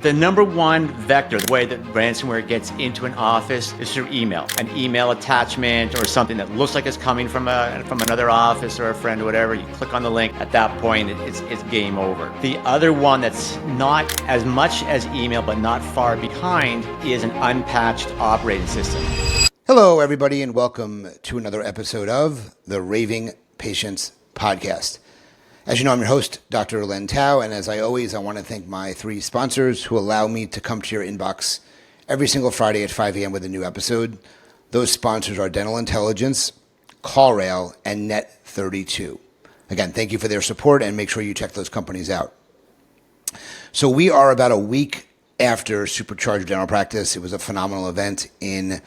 The number one vector, the way that ransomware gets into an office is through email. An email attachment or something that looks like it's coming from another office or a friend or whatever. You click on the link. At that point, it's game over. The other one that's not as much as email but not far behind is an unpatched operating system. Hello, everybody, and welcome to another episode of the Raving Patients Podcast. As you know, I'm your host, Dr. Len Tao, and as I always, I want to thank my three sponsors who allow me to come to your inbox every single Friday at 5 a.m. with a new episode. Those sponsors are Dental Intelligence, CallRail, and Net32. Again, thank you for their support, and make sure you check those companies out. So we are about a week after Supercharged Dental Practice. It was a phenomenal event in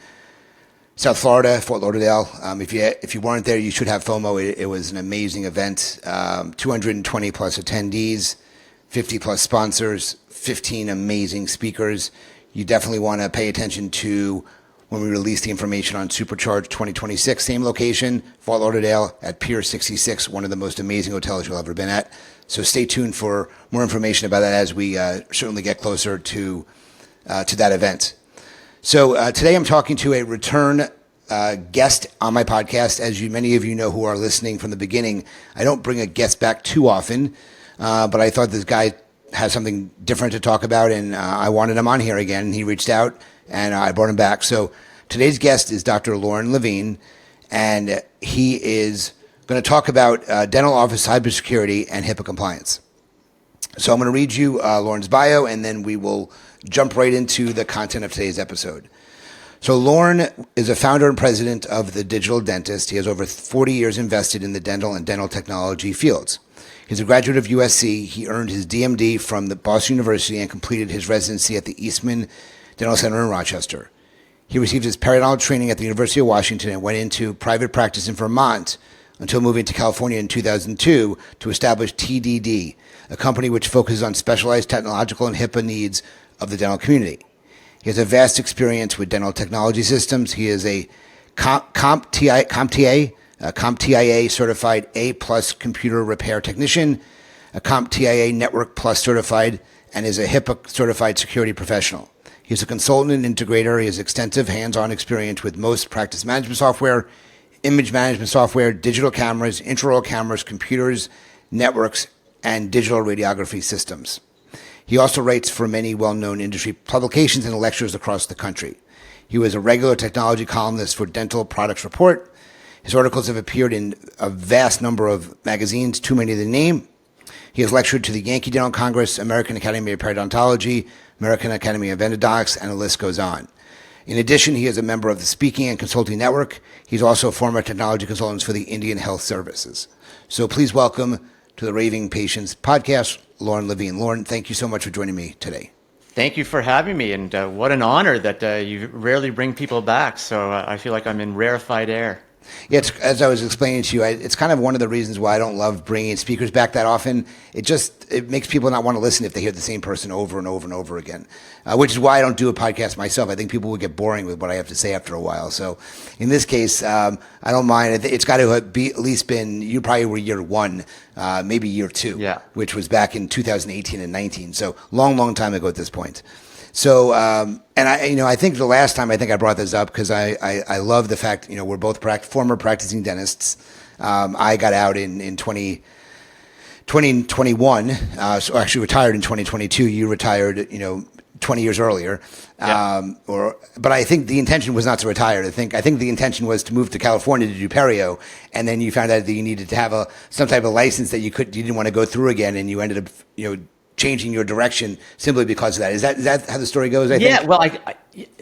South Florida, Fort Lauderdale. If you weren't there, you should have FOMO. It was an amazing event. 220 plus attendees, 50 plus sponsors, 15 amazing speakers. You definitely want to pay attention to when we release the information on Supercharged 2026. Same location, Fort Lauderdale at Pier 66, one of the most amazing hotels you'll ever been at. So stay tuned for more information about that as we certainly get closer to that event. So today I'm talking to a return guest on my podcast. As many of you know who are listening from the beginning, I don't bring a guest back too often, but I thought this guy has something different to talk about, and I wanted him on here again. He reached out, and I brought him back. So today's guest is Dr. Lorne Lavine, and he is going to talk about dental office cybersecurity and HIPAA compliance. So I'm going to read you Lorne's bio, and then we will jump right into the content of today's episode. So Lorne is a founder and president of The Digital Dentist. He has over 40 years invested in the dental and dental technology fields. He's a graduate of USC. He earned his DMD from the Boston University and completed his residency at the Eastman Dental Center in Rochester. He received his periodontal training at the University of Washington and went into private practice in Vermont until moving to California in 2002 to establish TDD, a company which focuses on specialized technological and HIPAA needs of the dental community. He has a vast experience with dental technology systems. He is a CompTIA certified A+ computer repair technician, a CompTIA Network Plus certified, and is a HIPAA certified security professional. He is a consultant and integrator. He has extensive hands-on experience with most practice management software, image management software, digital cameras, intraoral cameras, computers, networks, and digital radiography systems. He also writes for many well-known industry publications and lectures across the country. He was a regular technology columnist for Dental Products Report. His articles have appeared in a vast number of magazines, too many to name. He has lectured to the Yankee Dental Congress, American Academy of Periodontology, American Academy of Endodontics, and the list goes on. In addition, he is a member of the Speaking and Consulting Network. He's also a former technology consultant for the Indian Health Services. So please welcome to the Raving Patients Podcast, Lorne Lavine. Lorne, thank you so much for joining me today. Thank you for having me, and what an honor that you rarely bring people back, so I feel like I'm in rarefied air. Yeah, as I was explaining to you, it's kind of one of the reasons why I don't love bringing speakers back that often. It makes people not want to listen if they hear the same person over and over and over again, which is why I don't do a podcast myself. I think people would get boring with what I have to say after a while. So in this case, I don't mind. It's got to be at least been, you probably were year one, maybe year two, yeah, which was back in 2018 and 19. So long time ago at this point. So, and I think the last time I brought this up because I love the fact, we're both former practicing dentists. I got out in 2021, so actually retired in 2022. You retired, 20 years earlier. Yeah. But I think the intention was not to retire. I think the intention was to move to California to do perio, and then you found out that you needed to have some type of license that you didn't want to go through again, and you ended up, changing your direction simply because of that. Is that how the story goes? I think? Well,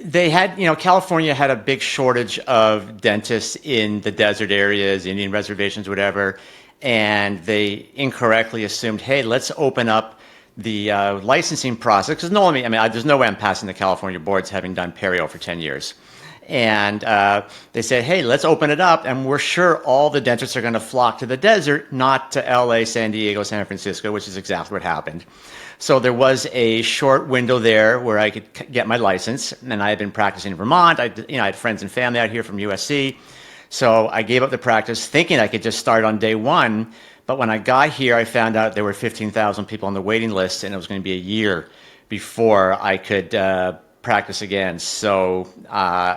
they had, California had a big shortage of dentists in the desert areas, Indian reservations, whatever, and they incorrectly assumed, hey, let's open up the licensing process, because there's no way I'm passing the California boards having done perio for 10 years. And they said, hey, let's open it up, and we're sure all the dentists are going to flock to the desert, not to LA, San Diego, San Francisco, which is exactly what happened. So there was a short window there where I could get my license, and I had been practicing in Vermont. I had friends and family out here from USC. So I gave up the practice thinking I could just start on day one. But when I got here, I found out there were 15,000 people on the waiting list, and it was going to be a year before I could practice again. So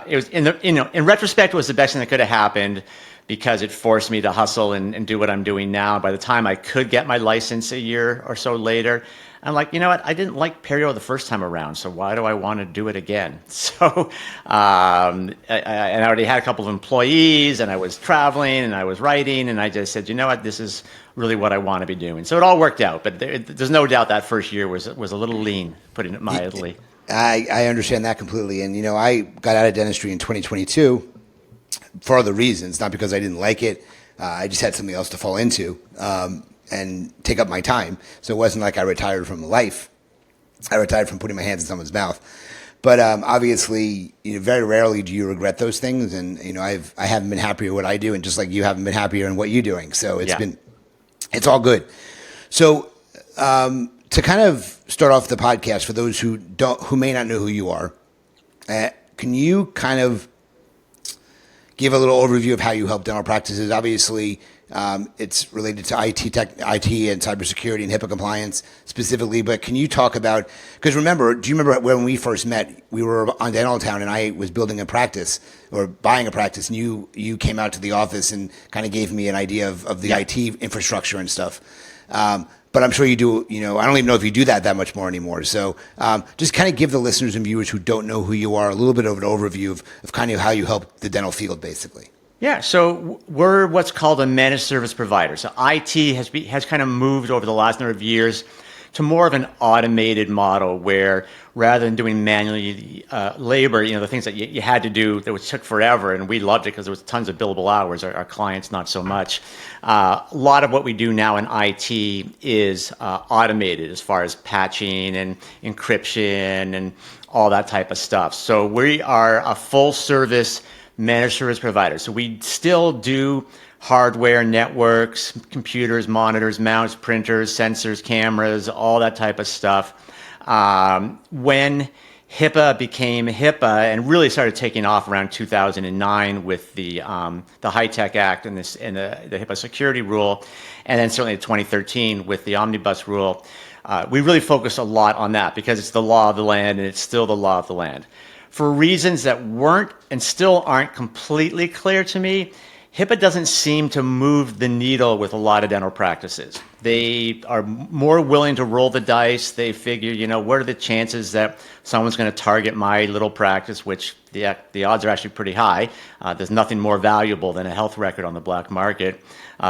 it was in retrospect, it was the best thing that could have happened because it forced me to hustle and do what I'm doing now. By the time I could get my license a year or so later, I'm like, you know what? I didn't like perio the first time around, so why do I want to do it again? So, and I already had a couple of employees, and I was traveling, and I was writing, and I just said, you know what? This is really what I want to be doing. So it all worked out, but there's no doubt that first year was a little lean, putting it mildly. I understand that completely. And, I got out of dentistry in 2022 for other reasons, not because I didn't like it. I just had something else to fall into and take up my time. So it wasn't like I retired from life. I retired from putting my hands in someone's mouth. But obviously, very rarely do you regret those things. And, I haven't been happier what I do. And just like you haven't been happier in what you're doing. So it's all good. So, to kind of start off the podcast for those who may not know who you are, can you kind of give a little overview of how you help dental practices? Obviously, it's related to IT and cybersecurity and HIPAA compliance specifically. But can you talk about? Because do you remember when we first met? We were on Dental Town, and I was building a practice or buying a practice, and you came out to the office and kind of gave me an idea of the IT infrastructure and stuff. But I'm sure you do, I don't even know if you do that much more anymore. So just kind of give the listeners and viewers who don't know who you are a little bit of an overview of kind of how you help the dental field, basically. Yeah, so we're what's called a managed service provider. So IT has kind of moved over the last number of years to more of an automated model where rather than doing manually labor, the things that you had to do that took forever, and we loved it because there was tons of billable hours, our clients not so much. A lot of what we do now in IT is automated as far as patching and encryption and all that type of stuff. So we are a full service managed service provider. So we still do hardware, networks, computers, monitors, mounts, printers, sensors, cameras, all that type of stuff. When HIPAA became HIPAA and really started taking off around 2009 with the High-Tech Act and the HIPAA security rule, and then certainly in 2013 with the Omnibus rule, we really focused a lot on that because it's the law of the land and it's still the law of the land. For reasons that weren't and still aren't completely clear to me, HIPAA doesn't seem to move the needle with a lot of dental practices. They are more willing to roll the dice. They figure, what are the chances that someone's going to target my little practice, which the odds are actually pretty high. There's nothing more valuable than a health record on the black market.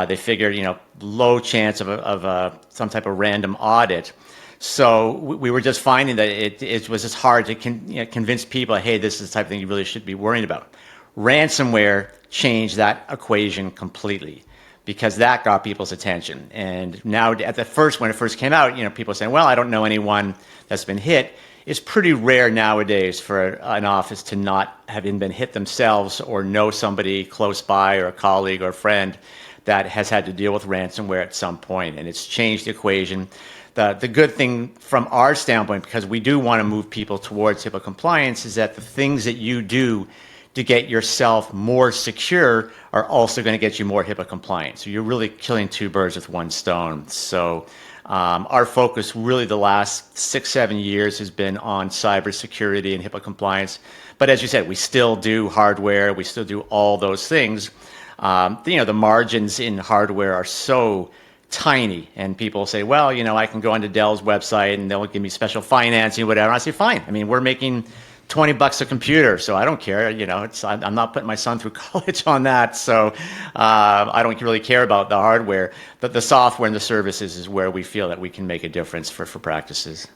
They figure, low chance of some type of random audit. So we were just finding that it was just hard to convince people, hey, this is the type of thing you really should be worrying about. Ransomware changed that equation completely because that got people's attention. And now when it first came out, people saying, well, I don't know anyone that's been hit. It's pretty rare nowadays for an office to not have been hit themselves or know somebody close by or a colleague or a friend that has had to deal with ransomware at some point. And it's changed the equation. The good thing from our standpoint, because we do want to move people towards HIPAA compliance, is that the things that you do to get yourself more secure are also going to get you more HIPAA compliant. So you're really killing two birds with one stone. So our focus really the last 6-7 years has been on cybersecurity and HIPAA compliance. But as you said, we still do hardware. We still do all those things. The margins in hardware are so tiny, and people say, well, I can go onto Dell's website and they'll give me special financing or whatever. And I say, fine. I mean, we're making $20 a computer, so I don't care. I'm not putting my son through college on that, so I don't really care about the hardware. But the software and the services is where we feel that we can make a difference for practices.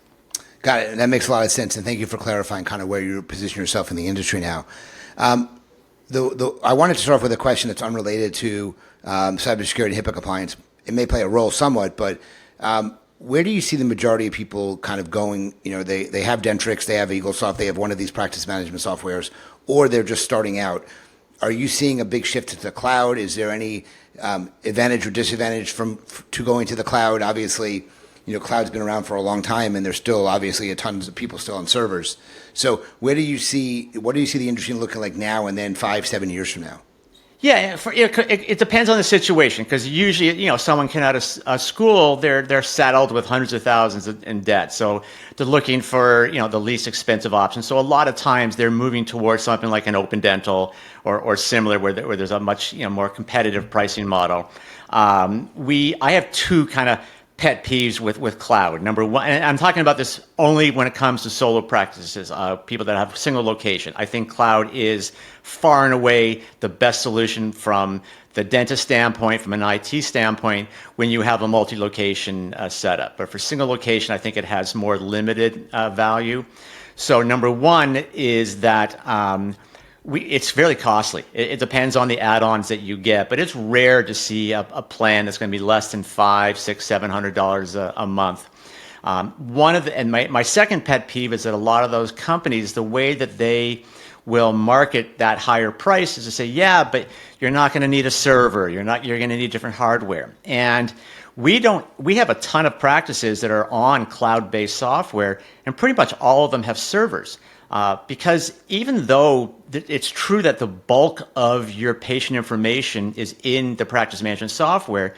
Got it. That makes a lot of sense, and thank you for clarifying kind of where you position yourself in the industry now. I wanted to start off with a question that's unrelated to cybersecurity, HIPAA compliance. It may play a role somewhat, but where do you see the majority of people kind of going? They have Dentrix, they have EagleSoft, they have one of these practice management softwares, or they're just starting out. Are you seeing a big shift to the cloud? Is there any advantage or disadvantage to going to the cloud? Obviously, cloud's been around for a long time, and there's still obviously a tons of people still on servers. So what do you see the industry looking like now and then 5-7 years from now? Yeah, it depends on the situation because usually, someone can out of school, they're saddled with hundreds of thousands in debt. So they're looking for, the least expensive option. So a lot of times they're moving towards something like an open dental or similar where there's a much, more competitive pricing model. I have two kind of pet peeves with cloud. Number one, and I'm talking about this only when it comes to solo practices, people that have a single location. I think cloud is far and away the best solution from the dentist standpoint, from an IT standpoint, when you have a multi-location setup. But for single location, I think it has more limited value. So number one is that it's fairly costly. It depends on the add-ons that you get, but it's rare to see a plan that's going to be less than $500, $600, $700 a month. My second pet peeve is that a lot of those companies, the way that they will market that higher price is to say, yeah, but you're not going to need a server. You're going to need different hardware. And we have a ton of practices that are on cloud-based software, and pretty much all of them have servers. Because even though it's true that the bulk of your patient information is in the practice management software,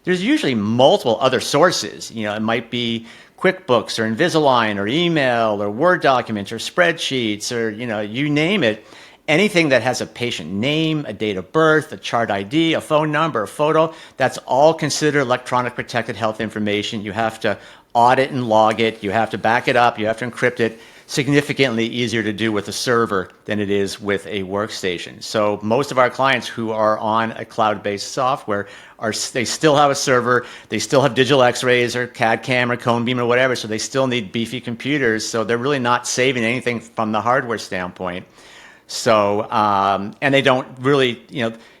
there's usually multiple other sources. It might be QuickBooks or Invisalign or email or Word documents or spreadsheets or, you name it. Anything that has a patient name, a date of birth, a chart ID, a phone number, a photo, that's all considered electronic protected health information. You have to audit and log it. You have to back it up. You have to encrypt it. Significantly easier to do with a server than it is with a workstation. So most of our clients who are on a cloud-based software they still have a server, they still have digital x-rays or CAD cam or cone beam or whatever, so they still need beefy computers, so they're really not saving anything from the hardware standpoint. So, and they don't really,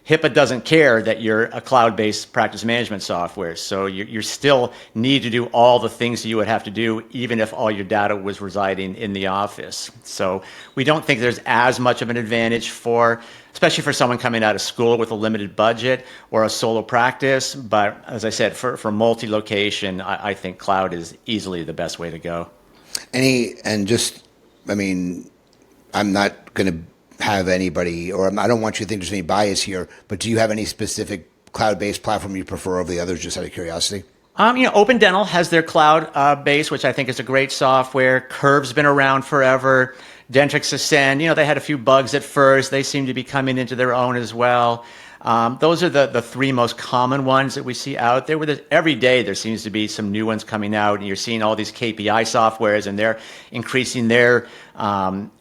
HIPAA doesn't care that you're a cloud-based practice management software. So you still need to do all the things that you would have to do, even if all your data was residing in the office. So we don't think there's as much of an advantage especially for someone coming out of school with a limited budget or a solo practice. But as I said, for multi-location, I think cloud is easily the best way to go. I'm not going to have anybody, or I don't want you to think there's any bias here, but do you have any specific cloud-based platform you prefer over the others, just out of curiosity? Open Dental has their cloud base, which I think is a great software. Curve's been around forever. Dentrix Ascend, they had a few bugs at first. They seem to be coming into their own as well. Those are the three most common ones that we see out there. Every day there seems to be some new ones coming out, and you're seeing all these KPI softwares, and they're increasing their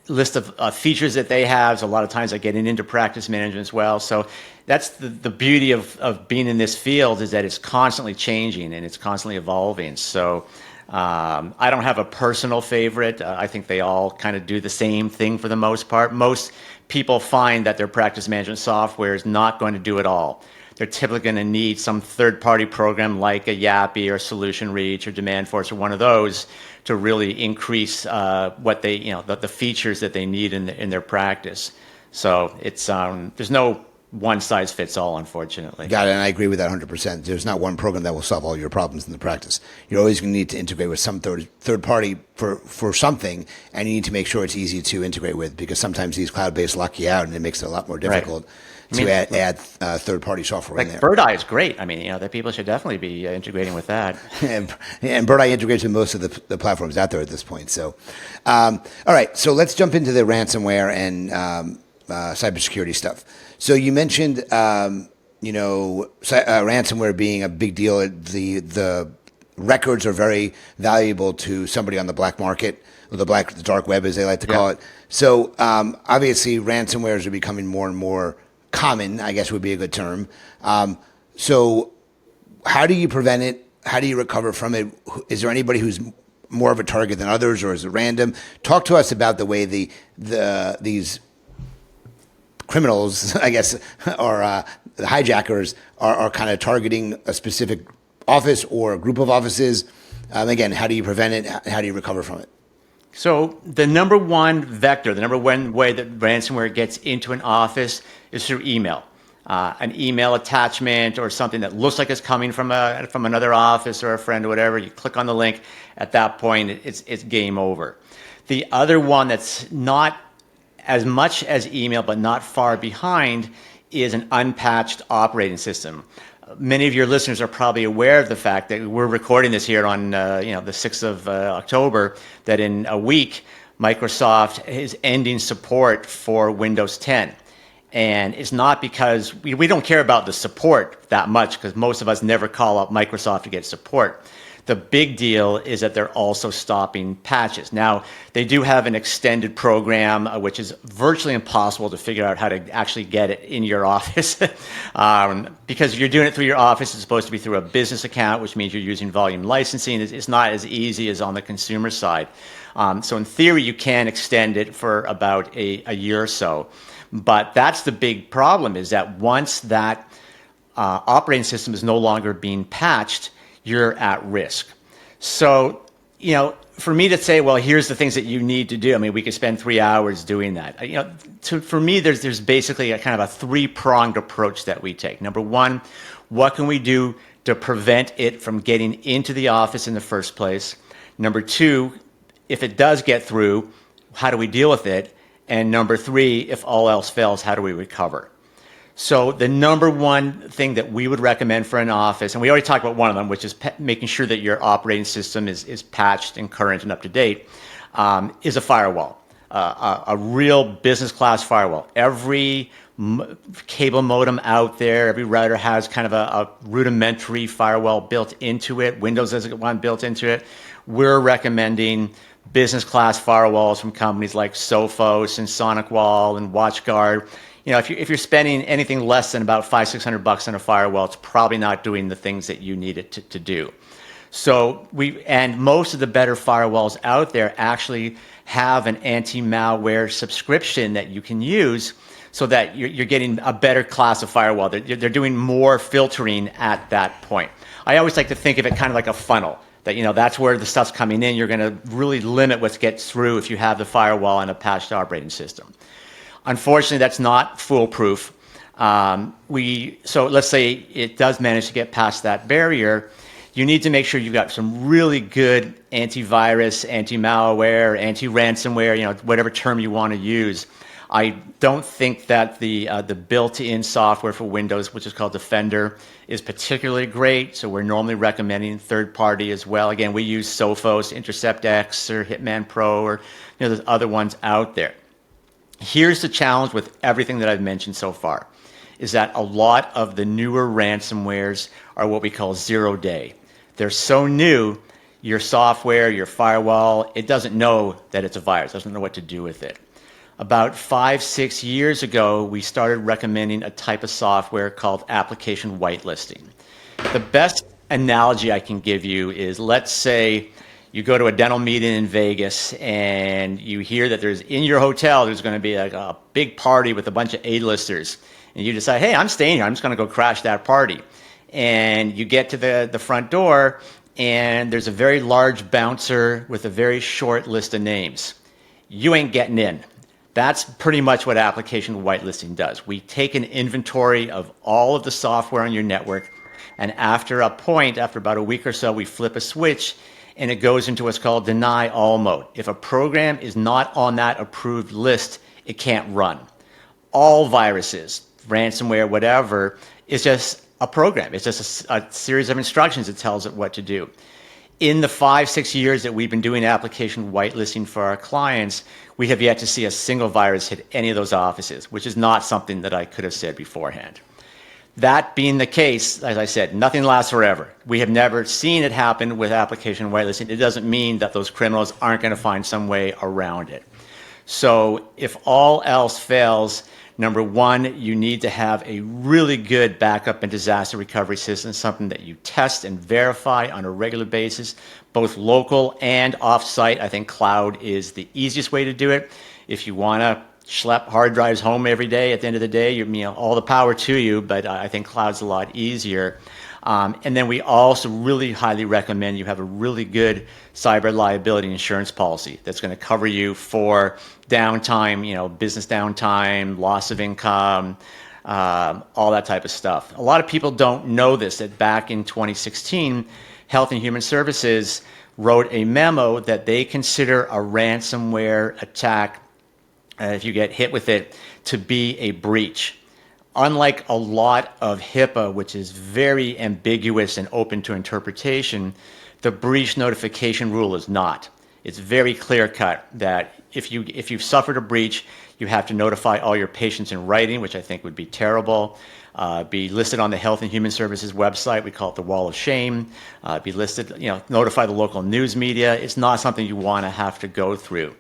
list of features that they have. So a lot of times they're getting into practice management as well. So that's the beauty of being in this field, is that it's constantly changing and it's constantly evolving. So I don't have a personal favorite. I think they all kind of do the same thing for the most part. Most people find that their practice management software is not going to do it all. They're typically going to need some third-party program like a Yappy or Solution Reach or Demandforce or one of those to really increase what they, the features that they need in their practice. So it's there's no one size fits all, unfortunately. Got it, and I agree with that 100%. There's not one program that will solve all your problems in the practice. You're always going to need to integrate with some third party for something, and you need to make sure it's easy to integrate with, because sometimes these cloud-based lock you out, and it makes it a lot more difficult. Right. To add third-party software in there. BirdEye is great. The people should definitely be integrating with that. and BirdEye integrates with most of the platforms out there at this point. So, all right. So let's jump into the ransomware and cybersecurity stuff. So you mentioned, ransomware being a big deal. The records are very valuable to somebody on the black market, or the dark web, as they like to call it. So obviously, ransomwares are becoming more and more common, I guess would be a good term. So how do you prevent it? How do you recover from it? Is there anybody who's more of a target than others, or is it random? Talk to us about the way these criminals, I guess, or the hijackers are kind of targeting a specific office or a group of offices. Again, how do you prevent it? How do you recover from it? So the number one vector, the number one way that ransomware gets into an office is through email. An email attachment or something that looks like it's coming from another office or a friend or whatever. You click on the link. At that point, it's game over. The other one that's not as much as email but not far behind is an unpatched operating system. Many of your listeners are probably aware of the fact that we're recording this here on the 6th of October, that in a week, Microsoft is ending support for Windows 10. And it's not because we don't care about the support that much, because most of us never call up Microsoft to get support. The big deal is that they're also stopping patches. Now, they do have an extended program, which is virtually impossible to figure out how to actually get it in your office. Because if you're doing it through your office, it's supposed to be through a business account, which means you're using volume licensing. It's not as easy as on the consumer side. So in theory, you can extend it for about a year or so. But that's the big problem, is that once that operating system is no longer being patched, you're at risk. So, for me to say, well, here's the things that you need to do, I mean, we could spend 3 hours doing that. For me, there's basically a kind of a three-pronged approach that we take. Number one, what can we do to prevent it from getting into the office in the first place? Number two, if it does get through, how do we deal with it? And number three, if all else fails, how do we recover? So the number one thing that we would recommend for an office, and we already talked about one of them, which is making sure that your operating system is patched and current and up to date, is a firewall, a real business class firewall. Every cable modem out there, every router has kind of a rudimentary firewall built into it. Windows has one built into it. We're recommending business class firewalls from companies like Sophos and SonicWall and WatchGuard. If you're spending anything less than about $500-600 on a firewall, it's probably not doing the things that you need it to do. So and most of the better firewalls out there actually have an anti-malware subscription that you can use, so that you're getting a better class of firewall. They're doing more filtering at that point. I always like to think of it kind of like a funnel. That that's where the stuff's coming in. You're going to really limit what gets through if you have the firewall and a patched operating system. Unfortunately, that's not foolproof. So let's say it does manage to get past that barrier. You need to make sure you've got some really good antivirus, anti-malware, anti-ransomware, whatever term you want to use. I don't think that the built-in software for Windows, which is called Defender, is particularly great. So we're normally recommending third-party as well. Again, we use Sophos, InterceptX, or Hitman Pro, or there's other ones out there. Here's the challenge with everything that I've mentioned so far, is that a lot of the newer ransomwares are what we call zero-day. They're so new, your software, your firewall, it doesn't know that it's a virus, doesn't know what to do with it. About 5-6 years ago, we started recommending a type of software called application whitelisting. The best analogy I can give you is, let's say you go to a dental meeting in Vegas and you hear that in your hotel, there's going to be a big party with a bunch of A-listers. And you decide, hey, I'm staying here. I'm just going to go crash that party. And you get to the front door, and there's a very large bouncer with a very short list of names. You ain't getting in. That's pretty much what application whitelisting does. We take an inventory of all of the software on your network, and after about a week or so, we flip a switch, and it goes into what's called deny all mode. If a program is not on that approved list, it can't run. All viruses, ransomware, whatever, is just a program. It's just a series of instructions that tells it what to do. In the 5-6 years that we've been doing application whitelisting for our clients, we have yet to see a single virus hit any of those offices, which is not something that I could have said beforehand. That being the case, as I said, nothing lasts forever. We have never seen it happen with application whitelisting. It doesn't mean that those criminals aren't going to find some way around it. So if all else fails, number one, you need to have a really good backup and disaster recovery system, something that you test and verify on a regular basis, both local and off-site. I think cloud is the easiest way to do it. If you want to schlep hard drives home every day, at the end of the day, all the power to you, but I think cloud's a lot easier. And then we also really highly recommend you have a really good cyber liability insurance policy that's going to cover you for downtime, business downtime, loss of income, all that type of stuff. A lot of people don't know this, that back in 2016, Health and Human Services wrote a memo that they consider a ransomware attack, if you get hit with it, to be a breach. unlike a lot of HIPAA, which is very ambiguous and open to interpretation, the breach notification rule is not. It's very clear cut that if you've suffered a breach, you have to notify all your patients in writing, which I think would be terrible. Be listed on the Health and Human Services website. We call it the Wall of Shame. Be listed, notify the local news media. It's not something you want to have to go through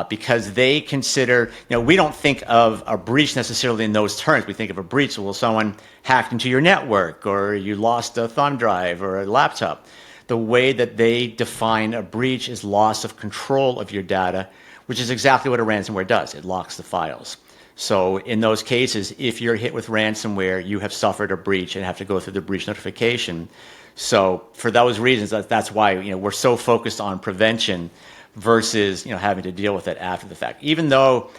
because they consider, we don't think of a breach necessarily in those terms. We think of a breach, well, someone hacked into your network or you lost a thumb drive or a laptop. The way that they define a breach is loss of control of your data, which is exactly what a ransomware does. It locks the files. So in those cases, if you're hit with ransomware, you have suffered a breach and have to go through the breach notification. So for those reasons, that's why we're so focused on prevention versus having to deal with it after the fact. Even though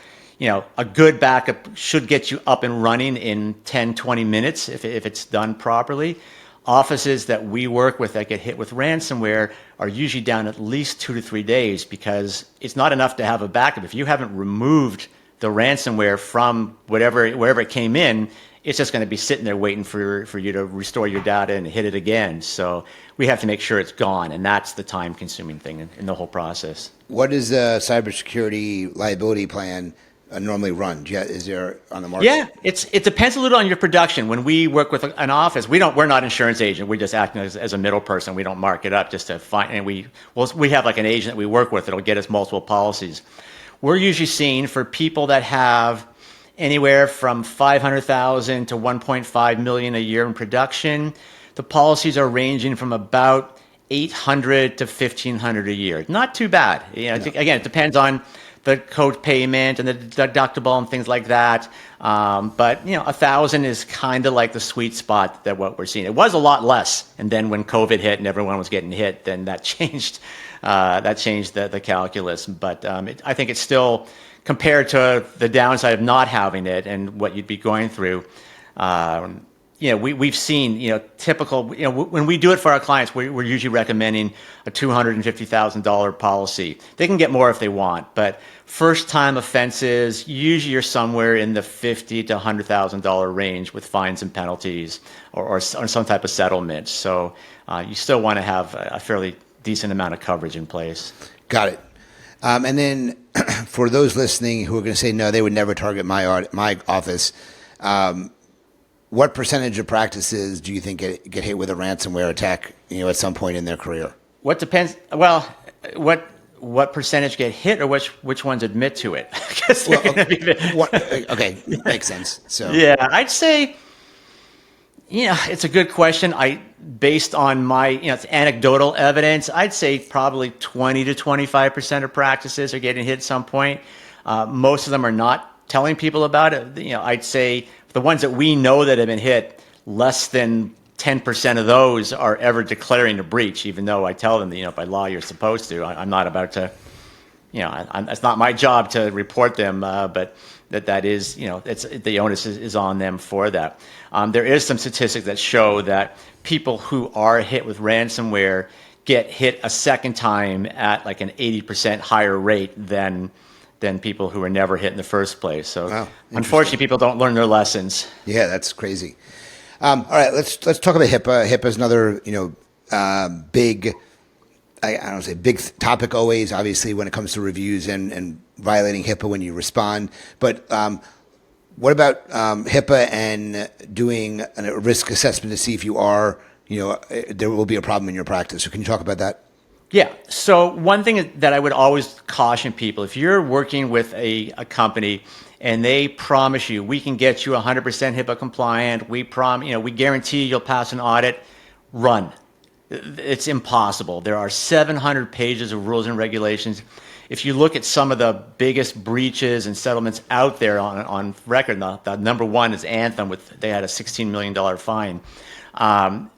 a good backup should get you up and running in 10, 20 minutes if it's done properly. Offices that we work with that get hit with ransomware are usually down at least 2 to 3 days because it's not enough to have a backup. If you haven't removed the ransomware from wherever it came in, it's just going to be sitting there waiting for you to restore your data and hit it again. So we have to make sure it's gone, and that's the time-consuming thing in the whole process. What is the cybersecurity liability plan normally run? Is there on the market? Yeah, it depends a little on your production. When we work with an office, we're not insurance agent. We're just acting as a middle person. We don't mark it up just to find, and we have like an agent that we work with that'll get us multiple policies. We're usually seeing for people that have anywhere from 500,000 to 1.5 million a year in production. The policies are ranging from about 800 to 1,500 a year. Not too bad. Again, it depends on the code payment and the deductible and things like that. But 1,000 is kind of like the sweet spot that what we're seeing. It was a lot less, and then when COVID hit and everyone was getting hit, then that changed. That changed the calculus. But I think it's still, compared to the downside of not having it and what you'd be going through. We've seen, typical, when we do it for our clients, we're usually recommending a $250,000 policy. They can get more if they want, but first-time offenses, usually you're somewhere in the $50,000 to $100,000 range with fines and penalties or some type of settlement. So you still want to have a fairly decent amount of coverage in place. Got it. And then for those listening who are going to say, no, they would never target my office, what percentage of practices do you think get hit with a ransomware attack, at some point in their career? What depends? Well, what percentage get hit, or which ones admit to it? Okay, makes sense. So yeah, I'd say, it's a good question. Based on my, it's anecdotal evidence, I'd say probably 20 to 25% of practices are getting hit at some point. Most of them are not telling people about it. I'd say the ones that we know that have been hit, less than 10% of those are ever declaring a breach, even though I tell them that, by law you're supposed to. I'm not about to, it's not my job to report them, but that is, it's the onus is on them for that. There is some statistics that show that people who are hit with ransomware get hit a second time at like an 80% higher rate than people who were never hit in the first place. So wow, unfortunately, people don't learn their lessons. Yeah, that's crazy. All right, let's talk about HIPAA. HIPAA is another big, I don't say big topic always. Obviously, when it comes to reviews and violating HIPAA when you respond. But what about HIPAA and doing a risk assessment to see if you are, there will be a problem in your practice? So can you talk about that? Yeah. So one thing that I would always caution people, if you're working with a company and they promise you, we can get you 100% HIPAA compliant, we guarantee you'll pass an audit, run. It's impossible. There are 700 pages of rules and regulations. If you look at some of the biggest breaches and settlements out there on record, the number one is Anthem. They had a $16 million fine.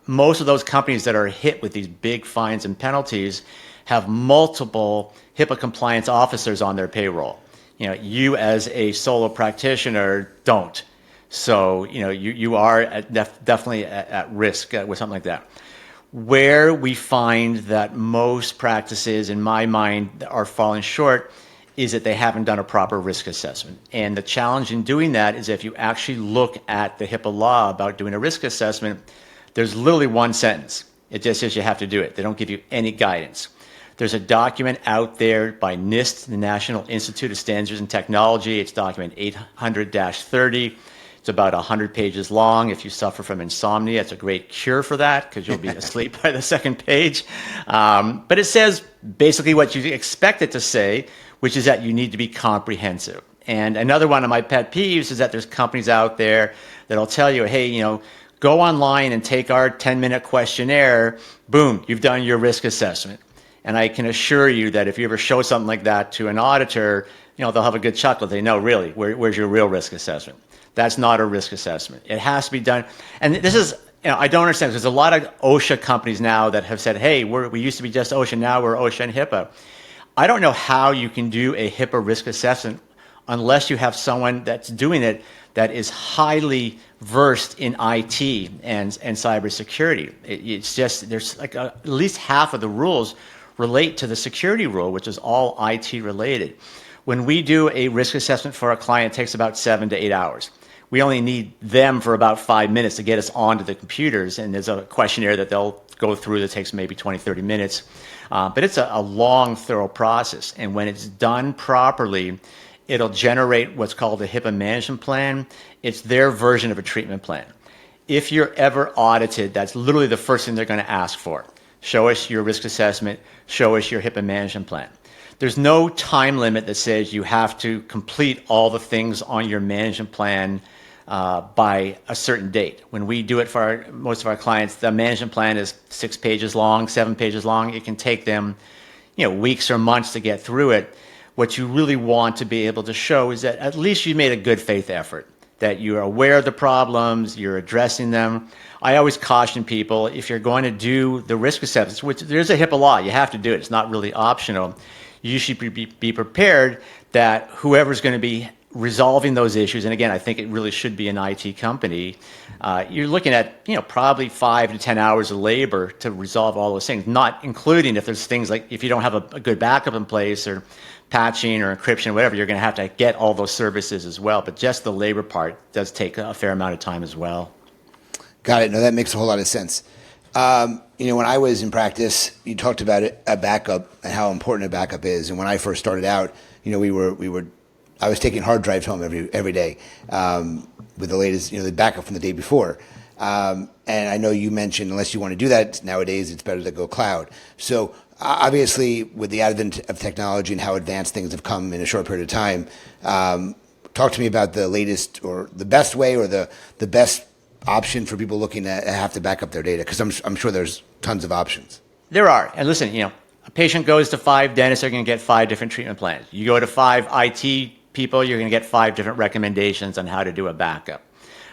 Most of those companies that are hit with these big fines and penalties have multiple HIPAA compliance officers on their payroll. You as a solo practitioner don't. So, you are definitely at risk with something like that. Where we find that most practices, in my mind, are falling short is that they haven't done a proper risk assessment. And the challenge in doing that is if you actually look at the HIPAA law about doing a risk assessment, there's literally one sentence. It just says you have to do it. They don't give you any guidance. There's a document out there by NIST, the National Institute of Standards and Technology. It's document 800-30. It's about 100 pages long. If you suffer from insomnia, it's a great cure for that because you'll be asleep by the second page. But it says basically what you expect it to say, which is that you need to be comprehensive. And another one of my pet peeves is that there's companies out there that'll tell you, hey, go online and take our 10-minute questionnaire. Boom, you've done your risk assessment. And I can assure you that if you ever show something like that to an auditor, they'll have a good chuckle. They know, really, where's your real risk assessment? That's not a risk assessment. It has to be done. And this is, I don't understand. There's a lot of OSHA companies now that have said, hey, we used to be just OSHA, now we're OSHA and HIPAA. I don't know how you can do a HIPAA risk assessment unless you have someone that's doing it that is highly versed in IT and cybersecurity. It's just, there's like at least half of the rules relate to the security rule, which is all IT related. When we do a risk assessment for a client, it takes about 7 to 8 hours. We only need them for about 5 minutes to get us onto the computers, and there's a questionnaire that they'll go through that takes maybe 20, 30 minutes. But it's a long, thorough process, and when it's done properly, it'll generate what's called a HIPAA management plan. It's their version of a treatment plan. If you're ever audited, that's literally the first thing they're going to ask for. Show us your risk assessment, show us your HIPAA management plan. There's no time limit that says you have to complete all the things on your management plan by a certain date. When we do it for most of our clients, the management plan is 6 pages long, 7 pages long. It can take them, weeks or months to get through it. What you really want to be able to show is that at least you made a good faith effort, that you're aware of the problems, you're addressing them. I always caution people, if you're going to do the risk assessments, which there's a HIPAA law, you have to do it, it's not really optional. You should be prepared that whoever's going to be resolving those issues, and again, I think it really should be an IT company, you're looking at probably 5 to 10 hours of labor to resolve all those things, not including if there's things like if you don't have a good backup in place or patching or encryption or whatever, you're going to have to get all those services as well. But just the labor part does take a fair amount of time as well. Got it. No, that makes a whole lot of sense. When I was in practice, you talked about a backup and how important a backup is. And when I first started out, I was taking hard drives home every day with the latest, the backup from the day before. And I know you mentioned unless you want to do that nowadays, it's better to go cloud. So obviously, with the advent of technology and how advanced things have come in a short period of time, talk to me about the latest or the best way or the best option for people looking to have to back up their data, because I'm sure there's tons of options. There are. And listen, a patient goes to 5 dentists, they're going to get 5 different treatment plans. You go to 5 IT people, you're going to get 5 different recommendations on how to do a backup.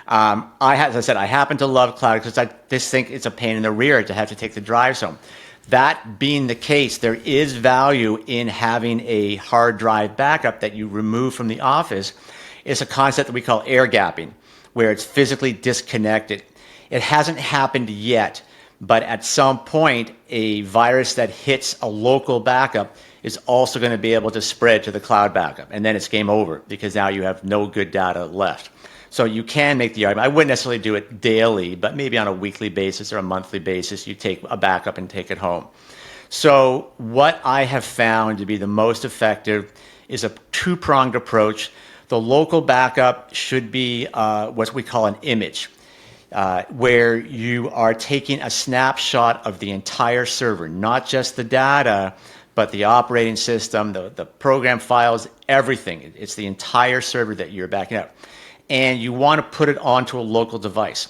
As I said, I happen to love cloud because I just think it's a pain in the rear to have to take the drives home. That being the case, there is value in having a hard drive backup that you remove from the office. It's a concept that we call air gapping, where it's physically disconnected. It hasn't happened yet, but at some point, a virus that hits a local backup is also going to be able to spread to the cloud backup, and then it's game over because now you have no good data left. So you can make the argument. I wouldn't necessarily do it daily, but maybe on a weekly basis or a monthly basis, you take a backup and take it home. So what I have found to be the most effective is a 2-pronged approach. The local backup should be what we call an image, where you are taking a snapshot of the entire server, not just the data, but the operating system, the program files, everything. It's the entire server that you're backing up. And you want to put it onto a local device.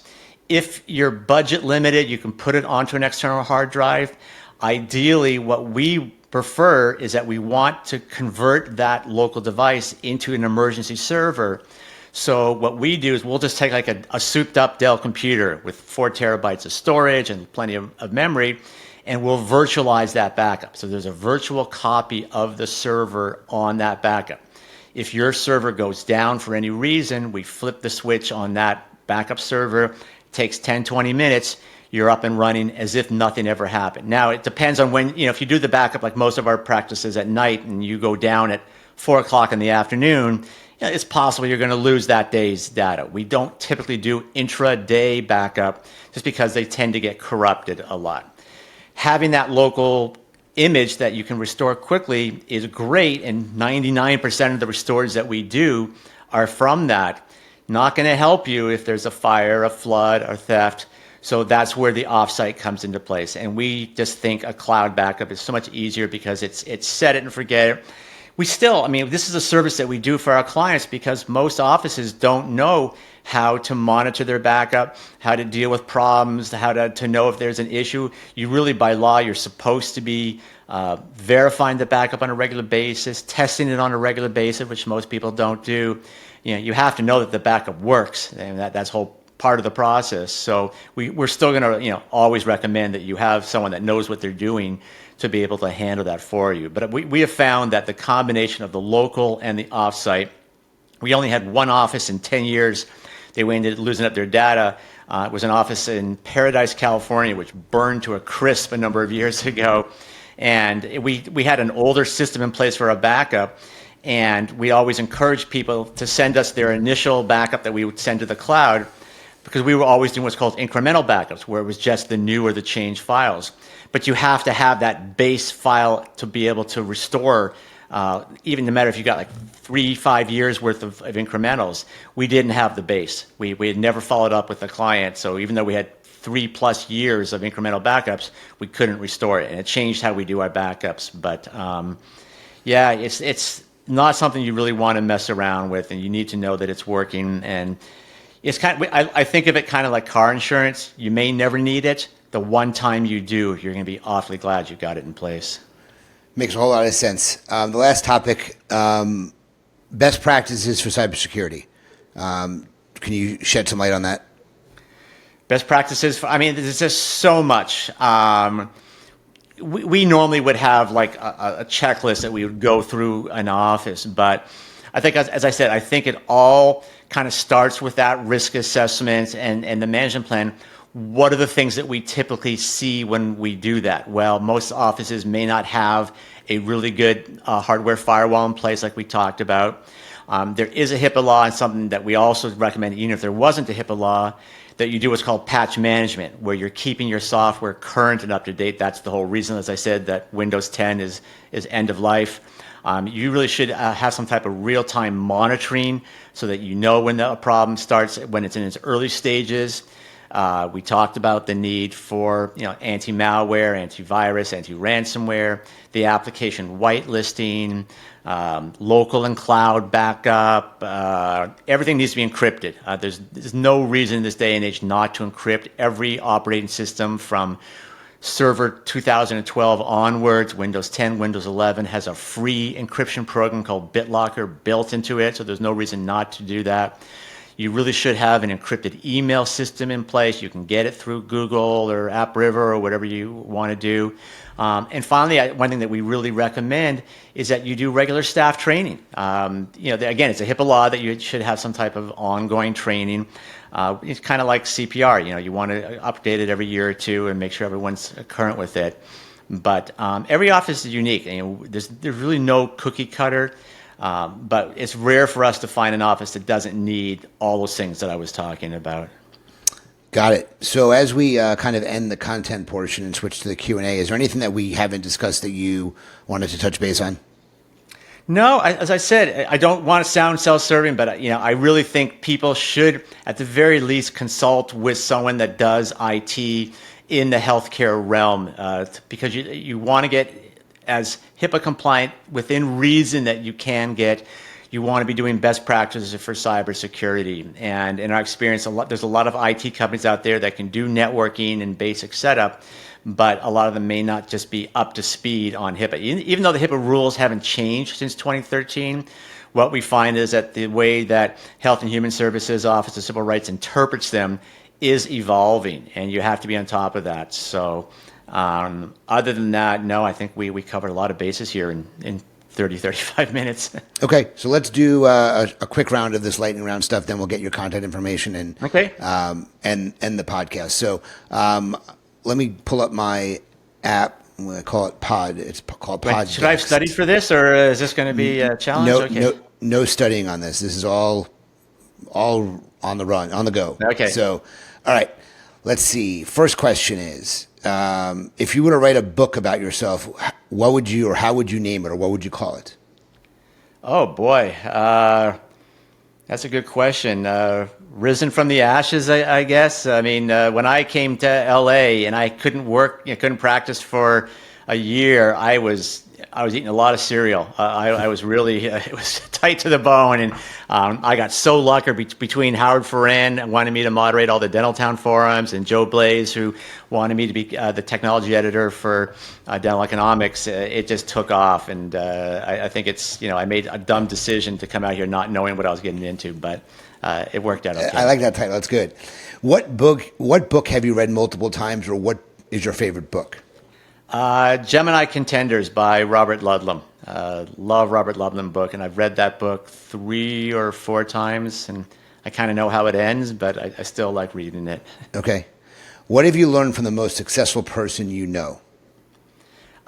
If you're budget limited, you can put it onto an external hard drive. Ideally, what we prefer is that we want to convert that local device into an emergency server. So what we do is we'll just take like a souped up Dell computer with 4 terabytes of storage and plenty of memory, and we'll virtualize that backup. So there's a virtual copy of the server on that backup. If your server goes down for any reason, we flip the switch on that backup server. It takes 10, 20 minutes. You're up and running as if nothing ever happened. Now, it depends on when, if you do the backup like most of our practices at night and you go down at 4 o'clock in the afternoon, it's possible you're going to lose that day's data. We don't typically do intra-day backup just because they tend to get corrupted a lot. Having that local image that you can restore quickly is great, and 99% of the restores that we do are from that. Not going to help you if there's a fire, a flood, or theft. So that's where the offsite comes into place. And we just think a cloud backup is so much easier because it's set it and forget it. We still, this is a service that we do for our clients because most offices don't know how to monitor their backup, how to deal with problems, how to know if there's an issue. You really, by law, you're supposed to be verifying the backup on a regular basis, testing it on a regular basis, which most people don't do. You have to know that the backup works, and that's whole part of the process. So we're still going to always recommend that you have someone that knows what they're doing to be able to handle that for you. But we have found that the combination of the local and the offsite, we only had one office in 10 years. They ended up losing up their data. It was an office in Paradise, California, which burned to a crisp a number of years ago. And we had an older system in place for a backup. And we always encourage people to send us their initial backup that we would send to the cloud, because we were always doing what's called incremental backups, where it was just the new or the changed files. But you have to have that base file to be able to restore, even no matter if you got like 3-5 years worth of incrementals. We didn't have the base. We had never followed up with the client. So even though we had 3+ years of incremental backups, we couldn't restore it. And it changed how we do our backups. But it's not something you really want to mess around with, and you need to know that it's working. And it's I think of it kind of like car insurance. You may never need it. The one time you do, you're going to be awfully glad you got it in place. Makes a whole lot of sense. The last topic, best practices for cybersecurity. Can you shed some light on that? Best practices, there's just so much. We normally would have like a checklist that we would go through an office, but I think, as I said, I think it all kind of starts with that risk assessment and the management plan. What are the things that we typically see when we do that? Well, most offices may not have a really good hardware firewall in place like we talked about. There is a HIPAA law, and something that we also recommend, even if there wasn't a HIPAA law, that you do what's called patch management, where you're keeping your software current and up to date. That's the whole reason, as I said, that Windows 10 is end of life. You really should have some type of real-time monitoring so that you know when the problem starts, when it's in its early stages. We talked about the need for anti-malware, antivirus, anti-ransomware, the application whitelisting, local and cloud backup. Everything needs to be encrypted. There's no reason in this day and age not to encrypt. Every operating system from Server 2012 onwards, Windows 10, Windows 11 has a free encryption program called BitLocker built into it, so there's no reason not to do that. You really should have an encrypted email system in place. You can get it through Google or AppRiver or whatever you want to do. And finally, one thing that we really recommend is that you do regular staff training. Again, it's a HIPAA law that you should have some type of ongoing training. It's kind of like CPR. You want to update it every year or two and make sure everyone's current with it. But every office is unique. There's really no cookie cutter. But it's rare for us to find an office that doesn't need all those things that I was talking about. Got it. So as we kind of end the content portion and switch to the Q&A, is there anything that we haven't discussed that you wanted to touch base on? No, as I said, I don't want to sound self-serving, but I really think people should, at the very least, consult with someone that does IT in the healthcare realm, because you want to get as HIPAA compliant within reason that you can get. You want to be doing best practices for cybersecurity. And in our experience, there's a lot of IT companies out there that can do networking and basic setup, but a lot of them may not just be up to speed on HIPAA. Even though the HIPAA rules haven't changed since 2013, what we find is that the way that Health and Human Services Office of Civil Rights interprets them is evolving, and you have to be on top of that. So other than that, no, I think we covered a lot of bases here in 35 minutes. Okay, so let's do a quick round of this lightning round stuff, then we'll get your contact information and and the podcast. So let me pull up my app We'll call it pod. It's called Wait, pod. should I have studied for this, or is this going to be a challenge? No, Okay. no studying on this. This is all on the run, on the go. Okay. So, all right. Let's see. First question is, if you were to write a book about yourself, what would you or how would you name it, or what would you call it? Oh boy, that's a good question. Risen from the ashes, I guess. I mean, when I came to LA and I couldn't work, couldn't practice for a year, I was eating a lot of cereal. I was really, it was tight to the bone, and I got so lucky between Howard Ferran wanting me to moderate all the Dental Town forums, and Joe Blaze, who wanted me to be the technology editor for Dental Economics. It just took off, and I think it's, I made a dumb decision to come out here not knowing what I was getting into, but it worked out okay. I like that title. That's good. What book have you read multiple times, or what is your favorite book? Gemini Contenders by Robert Ludlum. Love Robert Ludlum book, and I've read that book 3 or 4 times, and I kind of know how it ends, but I still like reading it. Okay. What have you learned from the most successful person you know?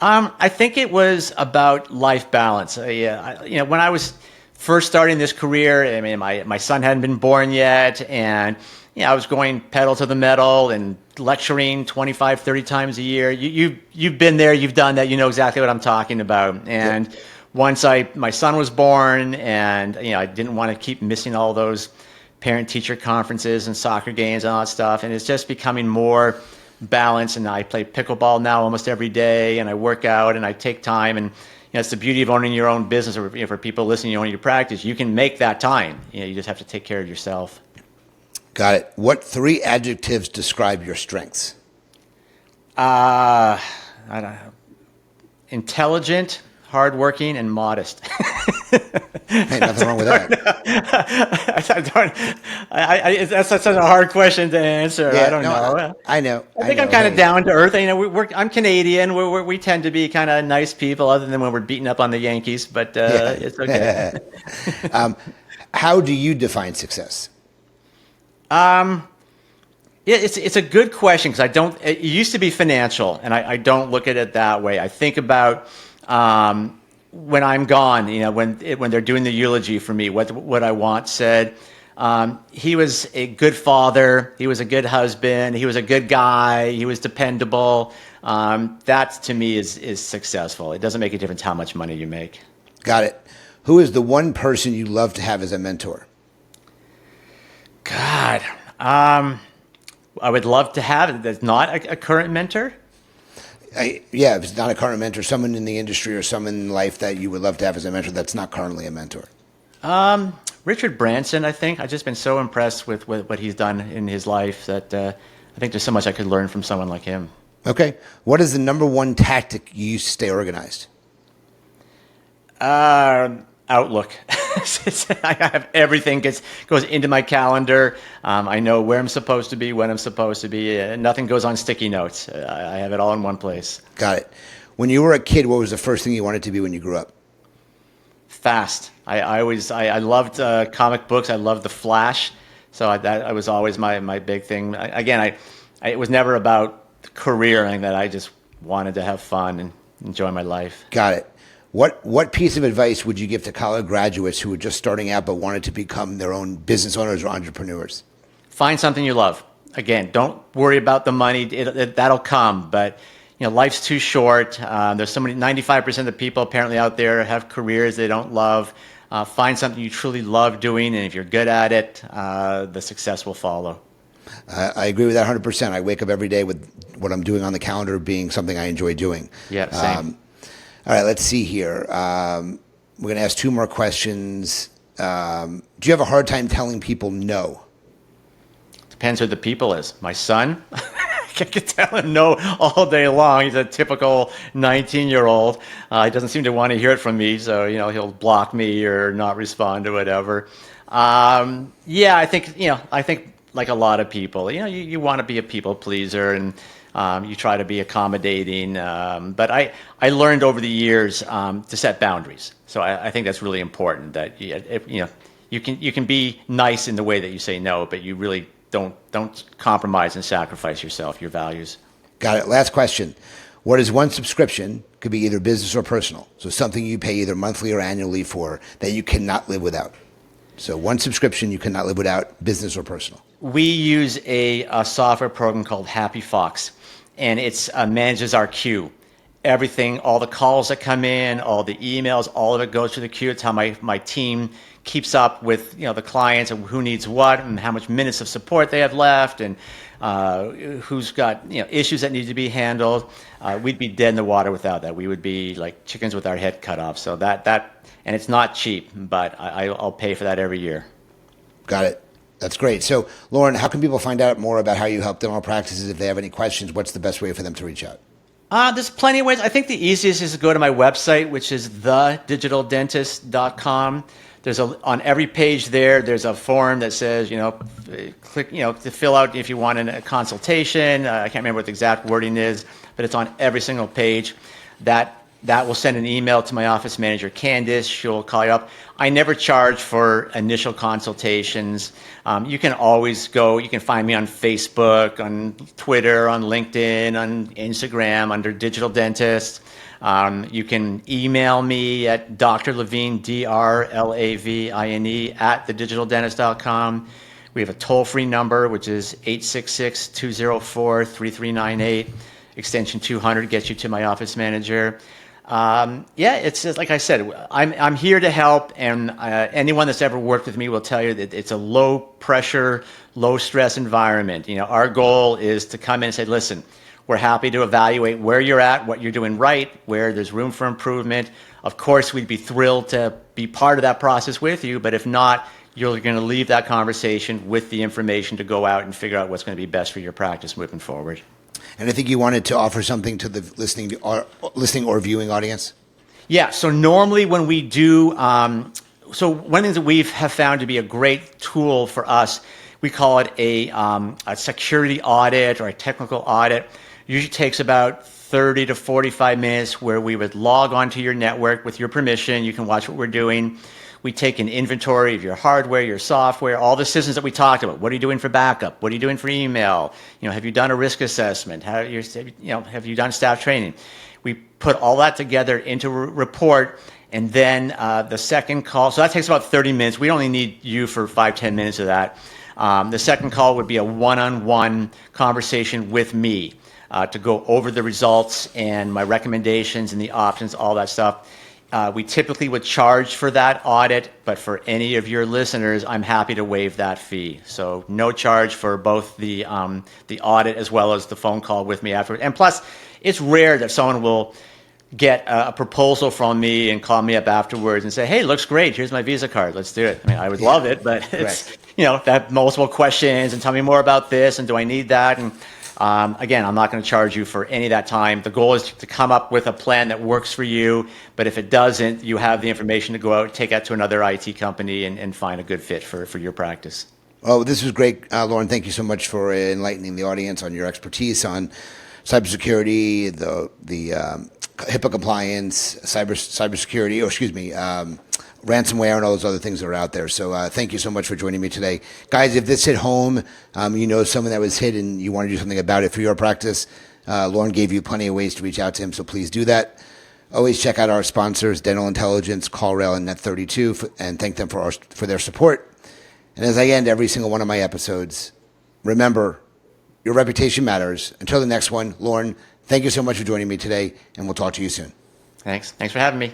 I think it was about life balance. When I was first starting this career, I mean, my son hadn't been born yet, and I was going pedal to the metal and lecturing 25, 30 times a year. You've been there, you've done that, you know exactly what I'm talking about. And once my son was born, and I didn't want to keep missing all those parent-teacher conferences and soccer games and all that stuff, and it's just becoming more balanced. And I play pickleball now almost every day, and I work out, and I take time. And it's the beauty of owning your own business, or for people listening, owning your practice, you can make that time. You just have to take care of yourself. Got it. What 3 adjectives describe your strengths? I don't know. Intelligent, hardworking, and modest. Hey, nothing wrong with that. That's such a hard question to answer. Yeah, I don't know. I know. I think I'm kind of down to earth. I'm Canadian. We tend to be kind of nice people, other than when we're beating up on the Yankees. But it's okay. How do you define success? It's a good question, because it used to be financial, and I don't look at it that way. I think about when I'm gone, when they're doing the eulogy for me, what I want said. He was a good father. He was a good husband. He was a good guy. He was dependable. That to me is successful. It doesn't make a difference how much money you make. Got it. Who is the one person you love to have as a mentor? God, I would love to have it. That's not a current mentor. If it's not a current mentor, someone in the industry or someone in life that you would love to have as a mentor that's not currently a mentor. Richard Branson, I think. I've just been so impressed with what he's done in his life that I think there's so much I could learn from someone like him. Okay. What is the number one tactic you use to stay organized? Outlook. I have everything goes into my calendar. I know where I'm supposed to be, when I'm supposed to be. Nothing goes on sticky notes. I have it all in one place. Got it. When you were a kid, what was the first thing you wanted to be when you grew up? Fast. I loved comic books. I loved the Flash. So that was always my big thing. It was never about career or anything. That I just wanted to have fun and enjoy my life. Got it. What piece of advice would you give to college graduates who were just starting out but wanted to become their own business owners or entrepreneurs? Find something you love. Again, don't worry about the money. That'll come. But life's too short. There's so many. 95% of the people apparently out there have careers they don't love. Find something you truly love doing, and if you're good at it, the success will follow. I agree with that 100%. I wake up every day with what I'm doing on the calendar being something I enjoy doing. Yeah, same. All right, let's see here. We're going to ask 2 more questions. Do you have a hard time telling people no? Depends who the people is. My son, I can tell him no all day long. He's a typical 19-year-old. He doesn't seem to want to hear it from me, so he'll block me or not respond or whatever. I think like a lot of people, you want to be a people pleaser, and you try to be accommodating, but I learned over the years to set boundaries. So I think that's really important. That you can be nice in the way that you say no, but you really don't compromise and sacrifice yourself, your values. Got it. Last question: What is one subscription, could be either business or personal, so something you pay either monthly or annually for that you cannot live without? So one subscription you cannot live without, business or personal. We use a software program called Happy Fox, and it manages our queue. Everything, all the calls that come in, all the emails, all of it goes to the queue. It's how my team keeps up with the clients and who needs what and how much minutes of support they have left and who's got issues that need to be handled. We'd be dead in the water without that. We would be like chickens with our head cut off. So that and it's not cheap, but I'll pay for that every year. Got it. That's great. So, Lorne, how can people find out more about how you help dental practices? If they have any questions, what's the best way for them to reach out? There's plenty of ways. I think the easiest is to go to my website, which is thediginaldentist.com. On every page there's a form that says, click, to fill out if you want a consultation. I can't remember what the exact wording is, but it's on every single page. That will send an email to my office manager, Candice. She'll call you up. I never charge for initial consultations. You can always you can find me on Facebook, on Twitter, on LinkedIn, on Instagram under Digital Dentist. You can email me at Dr. Lavine, DRLAVINE, at thediginaldentist.com. We have a toll-free number, which is 866-204-3398. Extension 200 gets you to my office manager. It's just, like I said, I'm here to help, and anyone that's ever worked with me will tell you that it's a low pressure, low stress environment. Our goal is to come in and say, listen, we're happy to evaluate where you're at, what you're doing right, where there's room for improvement. Of course, we'd be thrilled to be part of that process with you, but if not, you're going to leave that conversation with the information to go out and figure out what's going to be best for your practice moving forward. And I think you wanted to offer something to the listening or viewing audience. Yeah. So normally when we do, so one thing that we have found to be a great tool for us, we call it a security audit or a technical audit. Usually takes about 30 to 45 minutes, where we would log onto your network with your permission. You can watch what we're doing. We take an inventory of your hardware, your software, all the systems that we talked about. What are you doing for backup? What are you doing for email? Have you done a risk assessment? Have you done staff training? We put all that together into a report, and then the second call. So that takes about 30 minutes. We only need you for 5-10 minutes of that. The second call would be a one-on-one conversation with me to go over the results and my recommendations and the options, all that stuff. We typically would charge for that audit, but for any of your listeners, I'm happy to waive that fee. So no charge for both the audit as well as the phone call with me afterward. And plus, it's rare that someone will get a proposal from me and call me up afterwards and say, hey, looks great. Here's my Visa card. Let's do it. I mean, I would love it, but it's, that multiple questions and tell me more about this and do I need that? And again, I'm not going to charge you for any of that time. The goal is to come up with a plan that works for you, but if it doesn't, you have the information to go out, take that to another IT company and find a good fit for your practice. Oh, this was great, Lorne. Thank you so much for enlightening the audience on your expertise on cybersecurity, the HIPAA compliance, cybersecurity, ransomware, and all those other things that are out there. So thank you so much for joining me today. Guys, if this hit home, someone that was hit and you want to do something about it for your practice, Lorne gave you plenty of ways to reach out to him, so please do that. Always check out our sponsors, Dental Intelligence, CallRail, and Net32, and thank them for their support. And as I end every single one of my episodes, remember, your reputation matters. Until the next one, Lorne, thank you so much for joining me today, and we'll talk to you soon. Thanks for having me.